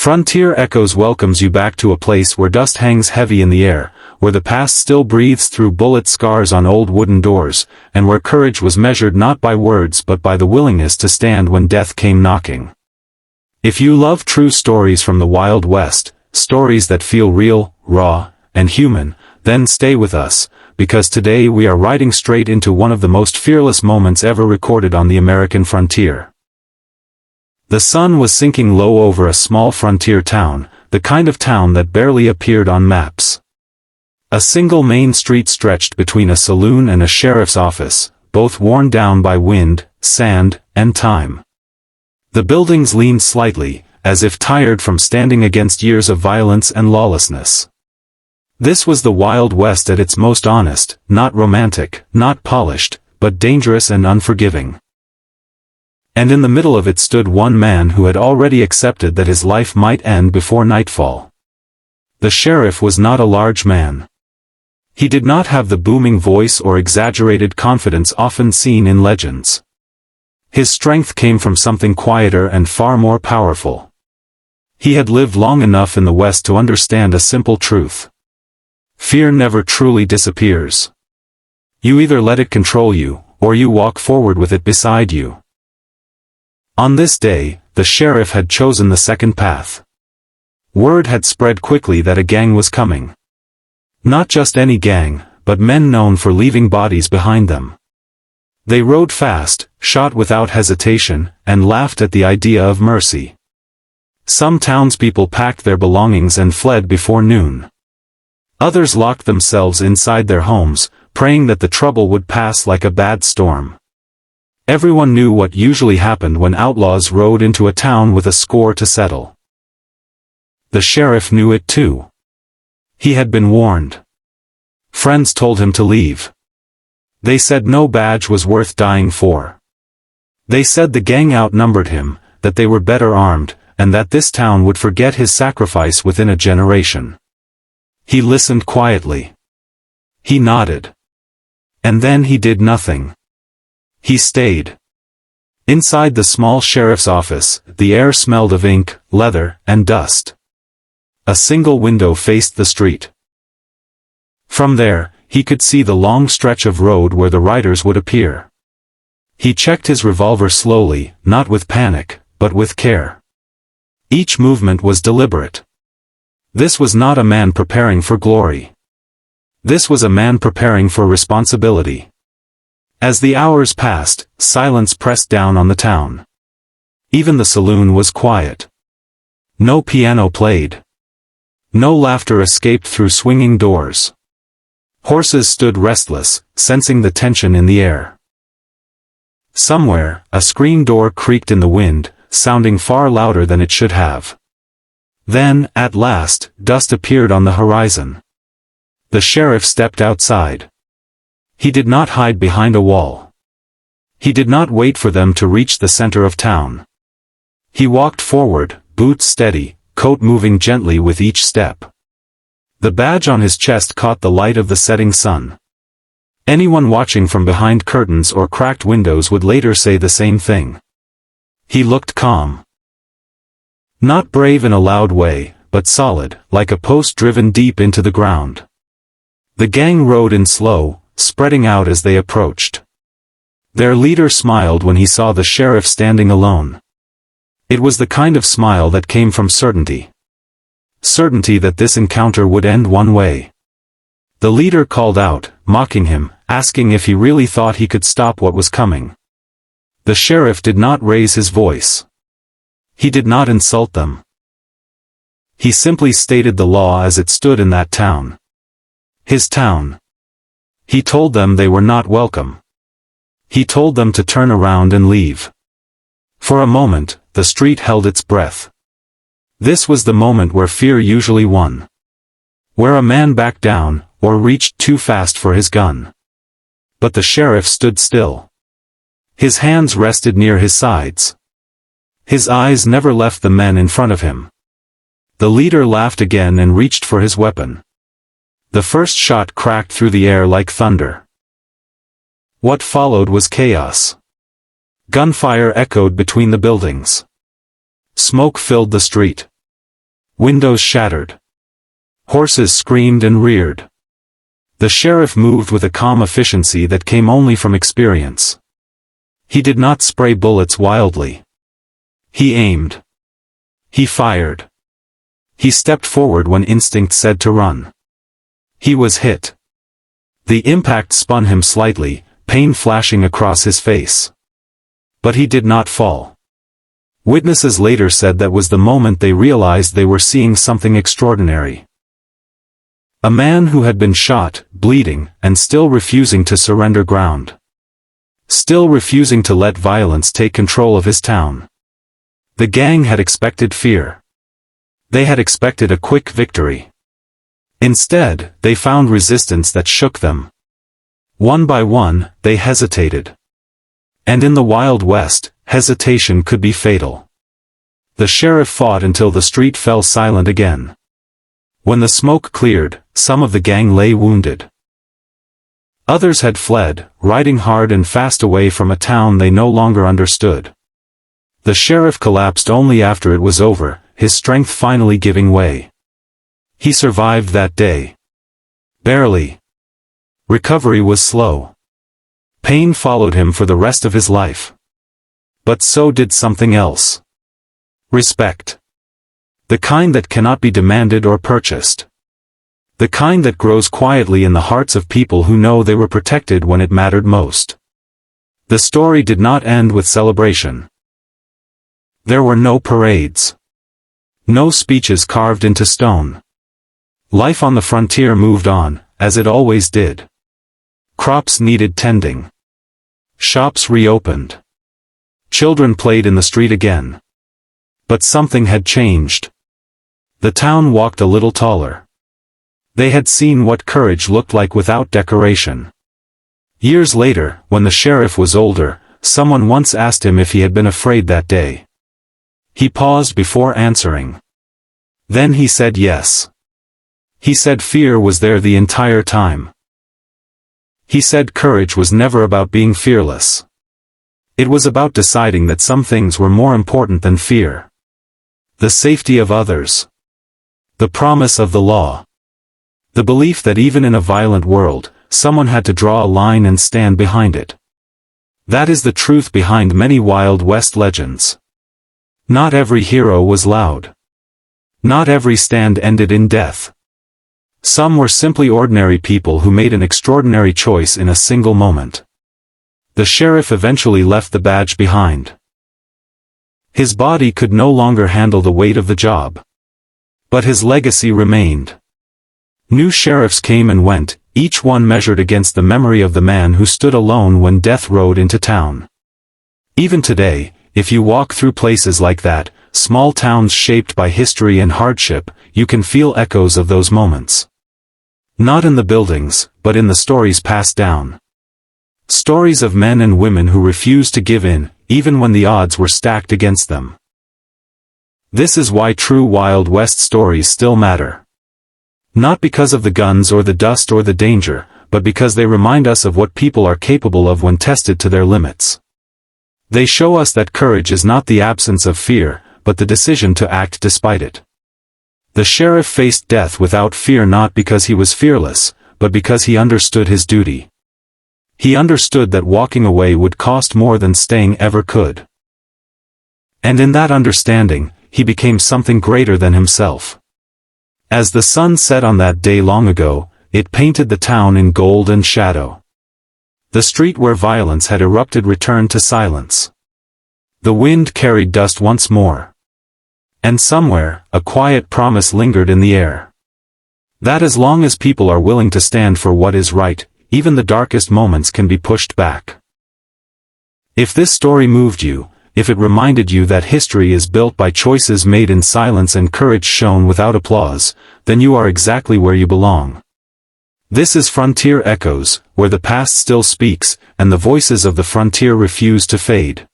Frontier Echoes welcomes you back to a place where dust hangs heavy in the air, where the past still breathes through bullet scars on old wooden doors, and where courage was measured not by words but by the willingness to stand when death came knocking. If you love true stories from the Wild West, stories that feel real, raw, and human, then stay with us, because today we are riding straight into one of the most fearless moments ever recorded on the American frontier. The sun was sinking low over a small frontier town, the kind of town that barely appeared on maps. A single main street stretched between a saloon and a sheriff's office, both worn down by wind, sand, and time. The buildings leaned slightly, as if tired from standing against years of violence and lawlessness. This was the Wild West at its most honest, not romantic, not polished, but dangerous and unforgiving. And in the middle of it stood one man who had already accepted that his life might end before nightfall. The sheriff was not a large man. He did not have the booming voice or exaggerated confidence often seen in legends. His strength came from something quieter and far more powerful. He had lived long enough in the West to understand a simple truth. Fear never truly disappears. You either let it control you, or you walk forward with it beside you. On this day, the sheriff had chosen the second path. Word had spread quickly that a gang was coming. Not just any gang, but men known for leaving bodies behind them. They rode fast, shot without hesitation, and laughed at the idea of mercy. Some townspeople packed their belongings and fled before noon. Others locked themselves inside their homes, praying that the trouble would pass like a bad storm. Everyone knew what usually happened when outlaws rode into a town with a score to settle. The sheriff knew it too. He had been warned. Friends told him to leave. They said no badge was worth dying for. They said the gang outnumbered him, that they were better armed, and that this town would forget his sacrifice within a generation. He listened quietly. He nodded. And then he did nothing. He stayed. Inside the small sheriff's office, the air smelled of ink, leather, and dust. A single window faced the street. From there, he could see the long stretch of road where the riders would appear. He checked his revolver slowly, not with panic, but with care. Each movement was deliberate. This was not a man preparing for glory. This was a man preparing for responsibility. As the hours passed, silence pressed down on the town. Even the saloon was quiet. No piano played. No laughter escaped through swinging doors. Horses stood restless, sensing the tension in the air. Somewhere, a screen door creaked in the wind, sounding far louder than it should have. Then, at last, dust appeared on the horizon. The sheriff stepped outside. He did not hide behind a wall. He did not wait for them to reach the center of town. He walked forward, boots steady, coat moving gently with each step. The badge on his chest caught the light of the setting sun. Anyone watching from behind curtains or cracked windows would later say the same thing. He looked calm. Not brave in a loud way, but solid, like a post driven deep into the ground. The gang rode in slow, spreading out as they approached. Their leader smiled when he saw the sheriff standing alone. It was the kind of smile that came from certainty. Certainty that this encounter would end one way. The leader called out, mocking him, asking if he really thought he could stop what was coming. The sheriff did not raise his voice. He did not insult them. He simply stated the law as it stood in that town. His town. He told them they were not welcome. He told them to turn around and leave. For a moment, the street held its breath. This was the moment where fear usually won. Where a man backed down, or reached too fast for his gun. But the sheriff stood still. His hands rested near his sides. His eyes never left the men in front of him. The leader laughed again and reached for his weapon. The first shot cracked through the air like thunder. What followed was chaos. Gunfire echoed between the buildings. Smoke filled the street. Windows shattered. Horses screamed and reared. The sheriff moved with a calm efficiency that came only from experience. He did not spray bullets wildly. He aimed. He fired. He stepped forward when instinct said to run. He was hit. The impact spun him slightly, pain flashing across his face. But he did not fall. Witnesses later said that was the moment they realized they were seeing something extraordinary. A man who had been shot, bleeding, and still refusing to surrender ground. Still refusing to let violence take control of his town. The gang had expected fear. They had expected a quick victory. Instead, they found resistance that shook them. One by one, they hesitated. And in the Wild West, hesitation could be fatal. The sheriff fought until the street fell silent again. When the smoke cleared, some of the gang lay wounded. Others had fled, riding hard and fast away from a town they no longer understood. The sheriff collapsed only after it was over, his strength finally giving way. He survived that day. Barely. Recovery was slow. Pain followed him for the rest of his life. But so did something else. Respect. The kind that cannot be demanded or purchased. The kind that grows quietly in the hearts of people who know they were protected when it mattered most. The story did not end with celebration. There were no parades. No speeches carved into stone. Life on the frontier moved on, as it always did. Crops needed tending. Shops reopened. Children played in the street again. But something had changed. The town walked a little taller. They had seen what courage looked like without decoration. Years later, when the sheriff was older, someone once asked him if he had been afraid that day. He paused before answering. Then he said yes. He said fear was there the entire time. He said courage was never about being fearless. It was about deciding that some things were more important than fear. The safety of others. The promise of the law. The belief that even in a violent world, someone had to draw a line and stand behind it. That is the truth behind many Wild West legends. Not every hero was loud. Not every stand ended in death. Some were simply ordinary people who made an extraordinary choice in a single moment. The sheriff eventually left the badge behind. His body could no longer handle the weight of the job. But his legacy remained. New sheriffs came and went, each one measured against the memory of the man who stood alone when death rode into town. Even today, if you walk through places like that, small towns shaped by history and hardship, you can feel echoes of those moments. Not in the buildings, but in the stories passed down. Stories of men and women who refused to give in, even when the odds were stacked against them. This is why true Wild West stories still matter. Not because of the guns or the dust or the danger, but because they remind us of what people are capable of when tested to their limits. They show us that courage is not the absence of fear, but the decision to act despite it. The sheriff faced death without fear not because he was fearless, but because he understood his duty. He understood that walking away would cost more than staying ever could. And in that understanding, he became something greater than himself. As the sun set on that day long ago, it painted the town in gold and shadow. The street where violence had erupted returned to silence. The wind carried dust once more. And somewhere, a quiet promise lingered in the air. That as long as people are willing to stand for what is right, even the darkest moments can be pushed back. If this story moved you, if it reminded you that history is built by choices made in silence and courage shown without applause, then you are exactly where you belong. This is Frontier Echoes, where the past still speaks, and the voices of the frontier refuse to fade.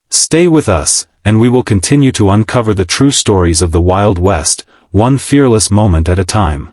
Stay with us, and we will continue to uncover the true stories of the Wild West, one fearless moment at a time.